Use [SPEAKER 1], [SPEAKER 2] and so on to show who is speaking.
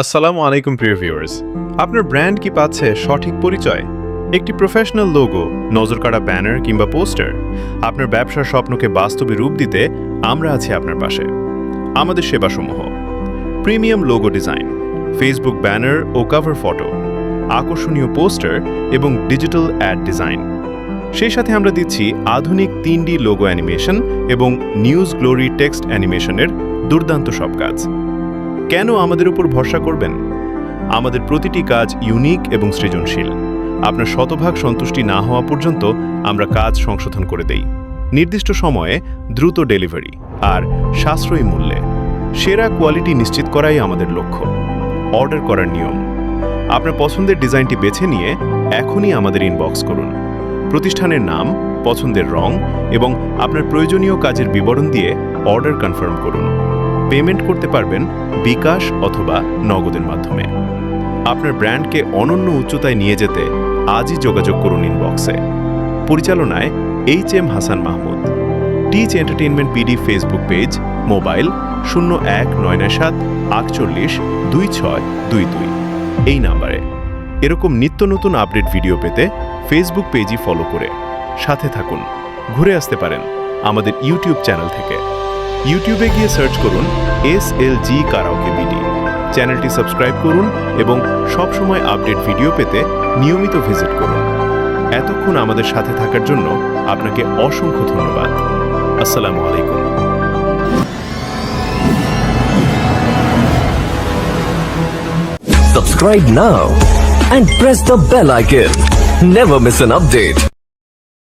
[SPEAKER 1] আসসালামু আলাইকুম প্রিয় ভিউয়ার্স, আপনার ব্র্যান্ড কি পাচ্ছে সঠিক পরিচয়? একটি প্রফেশনাল লোগো, নজরকাড়া ব্যানার কিংবা পোস্টার? আপনার ব্যবসার স্বপ্নকে বাস্তবে রূপ দিতে আমরা আছি আপনার পাশে। আমাদের সেবাসমূহ: premium logo design, Facebook banner ও কভার ফটো, আকর্ষণীয় পোস্টার এবং ডিজিটাল অ্যাড ডিজাইন। সেই সাথে আমরা দিচ্ছি আধুনিক 3D লোগো অ্যানিমেশন এবং নিউজ গ্লোরি টেক্সট অ্যানিমেশনের দুর্দান্ত সব কাজ। কেন আমাদের উপর ভরসা করবেন? আমাদের প্রতিটি কাজ ইউনিক এবং সৃজনশীল। আপনার শতভাগ সন্তুষ্টি না হওয়া পর্যন্ত আমরা কাজ সংশোধন করে দেই। নির্দিষ্ট সময়ে দ্রুত ডেলিভারি আর সাশ্রয়ী মূল্যে সেরা কোয়ালিটি নিশ্চিত করাই আমাদের লক্ষ্য। অর্ডার করার নিয়ম: আপনার পছন্দের ডিজাইনটি বেছে নিয়ে এখনই আমাদের ইনবক্স করুন। প্রতিষ্ঠানের নাম, পছন্দের রং এবং আপনার প্রয়োজনীয় কাজের বিবরণ দিয়ে অর্ডার কনফার্ম করুন। পেমেন্ট করতে পারবেন বিকাশ অথবা নগদের মাধ্যমে। আপনার ব্র্যান্ডকে অনন্য উচ্চতায় নিয়ে যেতে আজই যোগাযোগ করুন ইনবক্সে। পরিচালনায় HM Hasan Mahmud. Teach entertainment PD Facebook page, mobile 019748262622 এই নাম্বারে। এরকম নিত্য নতুন আপডেট ভিডিও পেতে ফেসবুক পেজই ফলো করে সাথে থাকুন। ঘুরে আসতে পারেন আমাদের ইউটিউব চ্যানেল থেকে। ইউটিউবে গিয়ে সার্চ করুন SLG কারাওকে BD। চ্যানেলটি সাবস্ক্রাইব করুন এবং সবসময় আপডেট ভিডিও পেতে নিয়মিত ভিজিট করুন। এতক্ষণ আমাদের সাথে থাকার জন্য আপনাকে অসংখ্য ধন্যবাদ। আসসালামু আলাইকুম।
[SPEAKER 2] Subscribe now and press the bell icon. Never miss an update.